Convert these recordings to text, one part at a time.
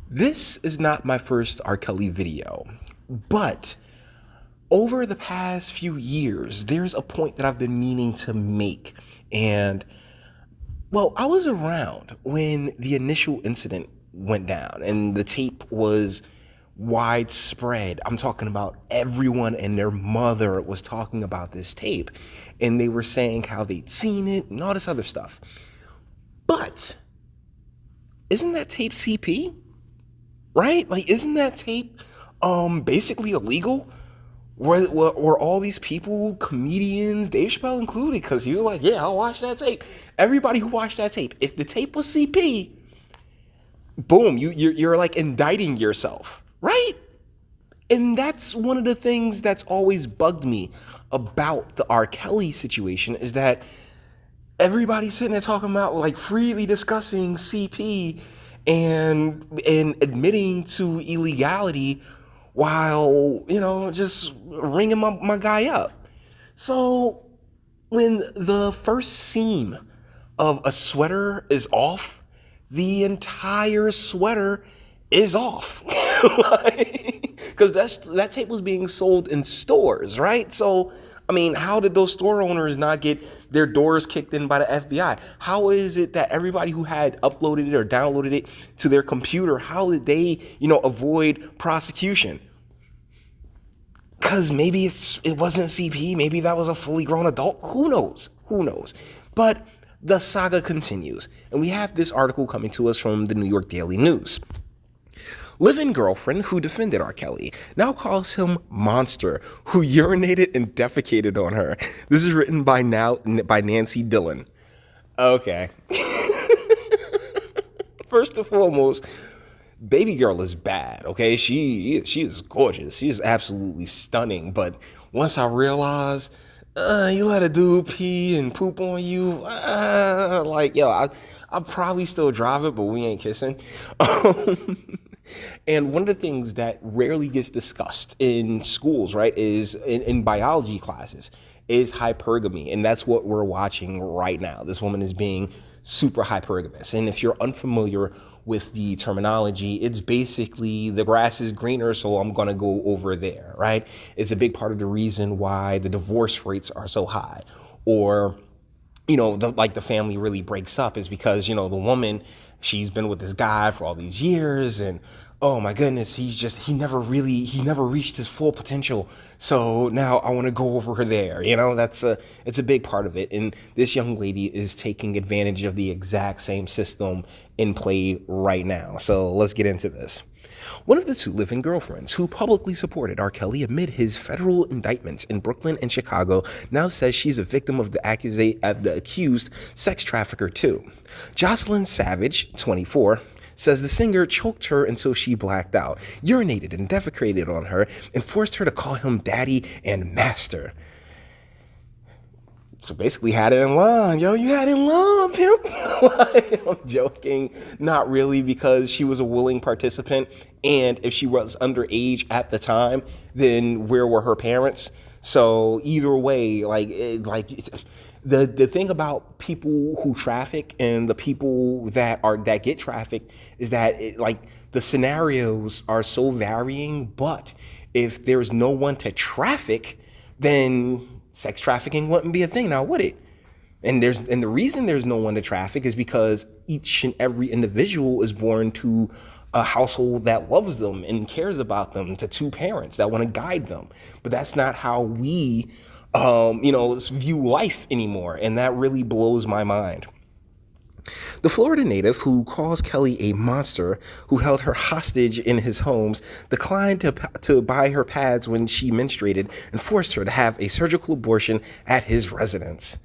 This is not my first R. Kelly video, but over the past few years, there's a point that I've been meaning to make. And, well, I was around when the initial incident went down and the tape was widespread. I'm talking about everyone and their mother was talking about this tape, and they were saying how they'd seen it and all this other stuff. But isn't that tape CP? Right? Like, isn't that tape basically illegal? Were all these people, comedians, Dave Chappelle included, because he was like, yeah, I'll watch that tape. Everybody who watched that tape, if the tape was CP, boom, you're like indicting yourself, right? And that's one of the things that's always bugged me about the R. Kelly situation is that everybody's sitting there talking about like freely discussing CP and admitting to illegality while just ringing my guy up. So when the first seam of a sweater is off, the entire sweater is off. Because that tape was being sold in stores, right? So I mean, how did those store owners not get their doors kicked in by the FBI? How is it that everybody who had uploaded it or downloaded it to their computer, how did they, avoid prosecution? Because maybe it wasn't CP, maybe that was a fully grown adult. Who knows? Who knows? But the saga continues, and we have this article coming to us from the New York Daily News. Live-in girlfriend who defended R. Kelly now calls him monster who urinated and defecated on her. This is written by Nancy Dillon. Okay. First and foremost, baby girl is bad, okay? She is gorgeous. She is absolutely stunning. But once I realized you let a dude pee and poop on you, I'll probably still drive it, but we ain't kissing. And one of the things that rarely gets discussed in schools, right, is in biology classes, is hypergamy. And that's what we're watching right now. This woman is being super hypergamous. And if you're unfamiliar with the terminology, it's basically the grass is greener, so I'm going to go over there, right? It's a big part of the reason why the divorce rates are so high. Or the family really breaks up is because, the woman, she's been with this guy for all these years and oh my goodness, he never reached his full potential. So now I want to go over her there. It's a big part of it. And this young lady is taking advantage of the exact same system in play right now. So let's get into this. One of the two living girlfriends who publicly supported R. Kelly amid his federal indictments in Brooklyn and Chicago now says she's a victim of the accused sex trafficker too. Jocelyn Savage, 24, says the singer choked her until she blacked out, urinated and defecated on her, and forced her to call him daddy and master. So basically had it in line. Yo, you had it in line, pimp. I'm joking. Not really, because she was a willing participant. And if she was underage at the time, then where were her parents? So either way, the thing about people who traffic and the people that get trafficked is that the scenarios are so varying. But if there's no one to traffic, then sex trafficking wouldn't be a thing now, would it? And the reason there's no one to traffic is because each and every individual is born to a household that loves them and cares about them, to two parents that want to guide them. But that's not how we, view life anymore. And that really blows my mind. The Florida native who calls Kelly a monster who held her hostage in his homes declined to buy her pads when she menstruated and forced her to have a surgical abortion at his residence.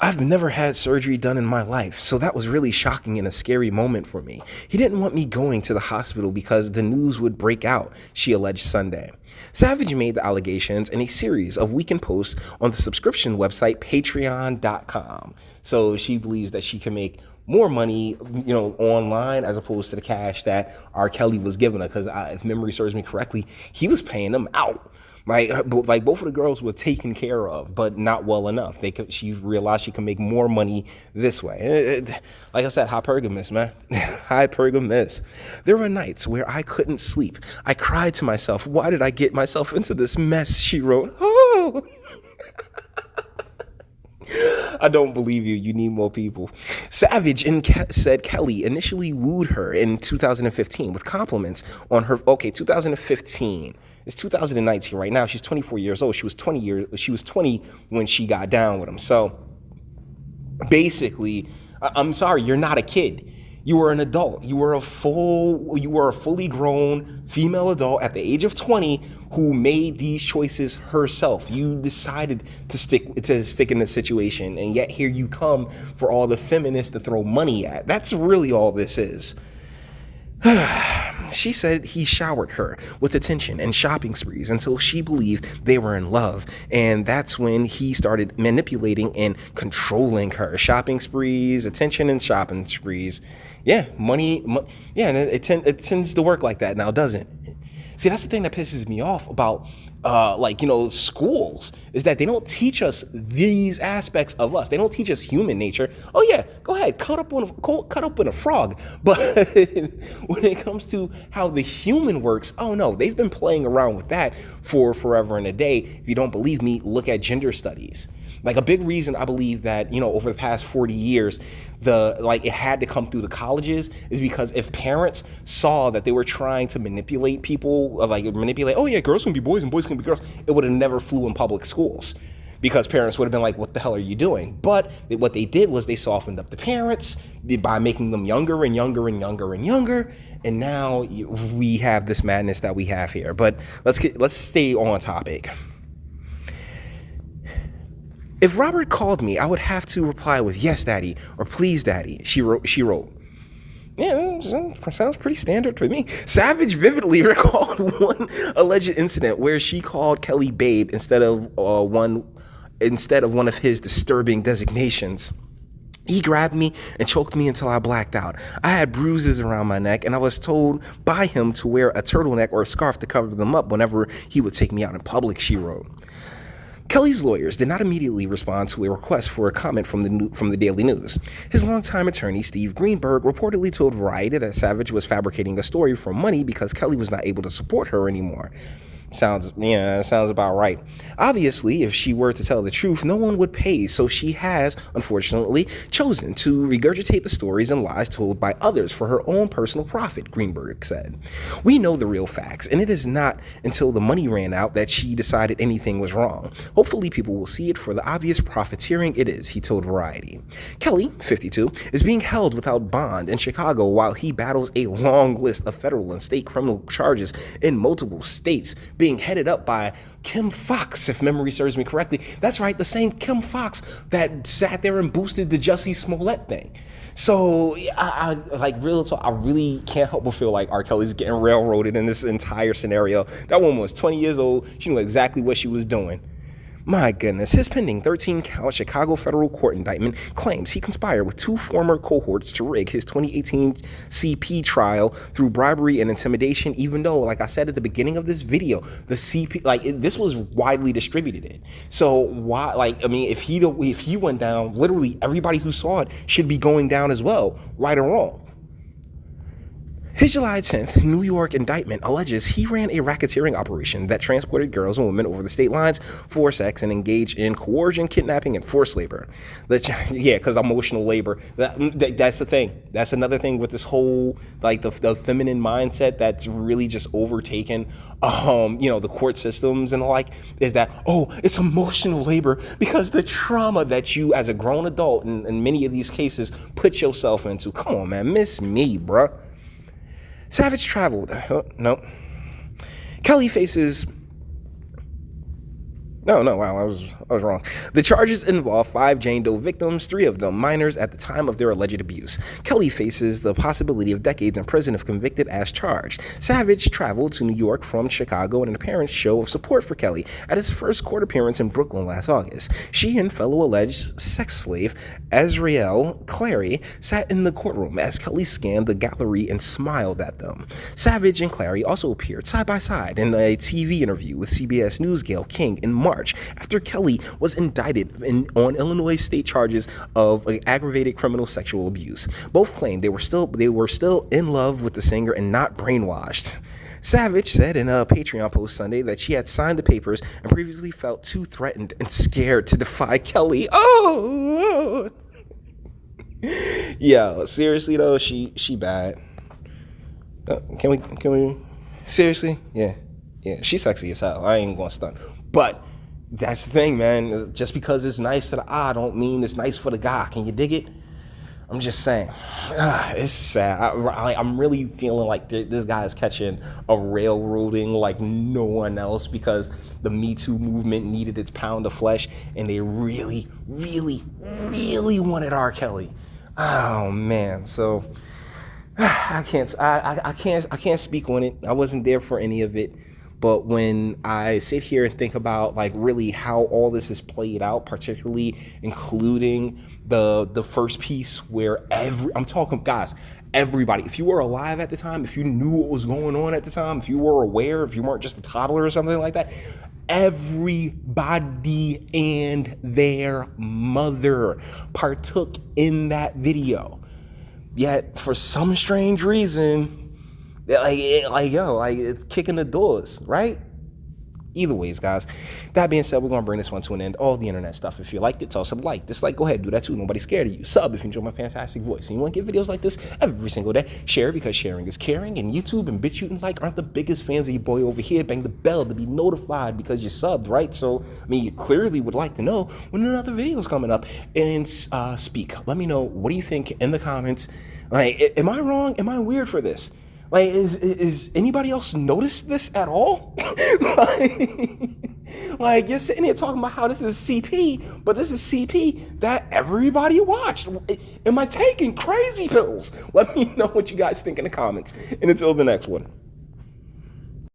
I've never had surgery done in my life, so that was really shocking and a scary moment for me. He didn't want me going to the hospital because the news would break out, she alleged Sunday. Savage made the allegations in a series of weekend posts on the subscription website patreon.com. So she believes that she can make more money, online as opposed to the cash that R. Kelly was giving her. Because if memory serves me correctly, he was paying them out. Like both of the girls were taken care of, but not well enough. She realized she can make more money this way. Like I said, hypergamous, man. Hypergamous. There were nights where I couldn't sleep. I cried to myself, why did I get myself into this mess, she wrote. Oh. I don't believe you. You need more people. Savage said Kelly initially wooed her in 2015 with compliments on her. Okay, 2015. It's 2019 right now. She's 24 years old. She was 20 when she got down with him. So basically, I'm sorry, you're not a kid. You were an adult. You were a fully grown female adult at the age of 20 who made these choices herself. You decided to stick in this situation, and yet here you come for all the feminists to throw money at. That's really all this is. She said he showered her with attention and shopping sprees until she believed they were in love. And that's when he started manipulating and controlling her. Shopping sprees, attention and shopping sprees. Yeah, money yeah, and it tends to work like that now, doesn't it? See, that's the thing that pisses me off about schools, is that they don't teach us these aspects of us. They don't teach us human nature. Oh yeah, go ahead, cut up in a frog. But when it comes to how the human works, oh no, they've been playing around with that for forever and a day. If you don't believe me, look at gender studies. Like, a big reason I believe that, over the past 40 years, it had to come through the colleges is because if parents saw that they were trying to manipulate people, oh yeah, girls can be boys and boys can be girls, it would have never flew in public schools, because parents would have been like, what the hell are you doing? But what they did was they softened up the parents by making them younger and younger and younger and younger. And now we have this madness that we have here. But let's stay on topic. If Robert called me, I would have to reply with yes, daddy, or please, daddy, she wrote. Yeah, that sounds pretty standard to me. Savage vividly recalled one alleged incident where she called Kelly babe instead of one of his disturbing designations. He grabbed me and choked me until I blacked out. I had bruises around my neck, and I was told by him to wear a turtleneck or a scarf to cover them up whenever he would take me out in public, she wrote. Kelly's lawyers did not immediately respond to a request for a comment from the Daily News. His longtime attorney, Steve Greenberg, reportedly told Variety that Savage was fabricating a story for money because Kelly was not able to support her anymore. Sounds about right. Obviously, if she were to tell the truth, no one would pay, so she has, unfortunately, chosen to regurgitate the stories and lies told by others for her own personal profit, Greenberg said. We know the real facts, and it is not until the money ran out that she decided anything was wrong. Hopefully, people will see it for the obvious profiteering it is, he told Variety. Kelly, 52, is being held without bond in Chicago while he battles a long list of federal and state criminal charges in multiple states, being headed up by Kim Foxx, if memory serves me correctly. That's right, the same Kim Foxx that sat there and boosted the Jussie Smollett thing. So, I real talk, I really can't help but feel like R. Kelly's getting railroaded in this entire scenario. That woman was 20 years old. She knew exactly what she was doing. My goodness, his pending 13-count Chicago federal court indictment claims he conspired with two former cohorts to rig his 2018 CP trial through bribery and intimidation, even though, like I said at the beginning of this video, the CP, this was widely distributed. So why, if he went down, literally everybody who saw it should be going down as well, right or wrong. His July 10th New York indictment alleges he ran a racketeering operation that transported girls and women over the state lines for sex and engaged in coercion, kidnapping, and forced labor. Because emotional labor. That's the thing. That's another thing with this whole, the feminine mindset that's really just overtaken, the court systems and the like, is that, it's emotional labor because the trauma that you as a grown adult in many of these cases put yourself into. Come on, man. Miss me, bruh. Savage traveled. No. Kelly faces. No, wow, I was wrong. The charges involve 5 Jane Doe victims, 3 of them minors at the time of their alleged abuse. Kelly faces the possibility of decades in prison if convicted as charged. Savage traveled to New York from Chicago in an apparent show of support for Kelly at his first court appearance in Brooklyn last August. She and fellow alleged sex slave Azriel Clary sat in the courtroom as Kelly scanned the gallery and smiled at them. Savage and Clary also appeared side by side in a TV interview with CBS News' Gayle King in March after Kelly was indicted on Illinois state charges of aggravated criminal sexual abuse. Both claimed they were still in love with the singer and not brainwashed. Savage said in a Patreon post Sunday that she had signed the papers and previously felt too threatened and scared to defy Kelly. Oh, yeah, seriously though, she bad. Can we seriously? Yeah, she's sexy as hell. I ain't gonna stunt, but that's the thing, man. Just because it's nice to the eye don't mean it's nice for the guy. Can you dig it? I'm just saying. It's sad. I'm really feeling like this guy is catching a railroading like no one else, because the Me Too movement needed its pound of flesh, and they really, really, really wanted R. Kelly. Oh man. So I can't speak on it. I wasn't there for any of it. But when I sit here and think about like really how all this is played out, particularly including the first piece where I'm talking, guys, everybody, if you were alive at the time, if you knew what was going on at the time, if you were aware, if you weren't just a toddler or something like that, everybody and their mother partook in that video. Yet for some strange reason, it's kicking the doors, right? Either ways, guys. That being said, we're going to bring this one to an end. All the internet stuff. If you liked it, toss a like. Dislike, go ahead, do that too. Nobody's scared of you. Sub if you enjoy my fantastic voice. And you want to get videos like this every single day. Share, because sharing is caring. And YouTube and BitChute and like aren't the biggest fans of your boy over here. Bang the bell to be notified because you subbed, right? So, I mean, you clearly would like to know when another video is coming up. And speak. Let me know, what do you think in the comments? Like, am I wrong? Am I weird for this? Like, is anybody else noticed this at all? like, you're sitting here talking about how this is CP, but this is CP that everybody watched. Am I taking crazy pills? Let me know what you guys think in the comments. And until the next one.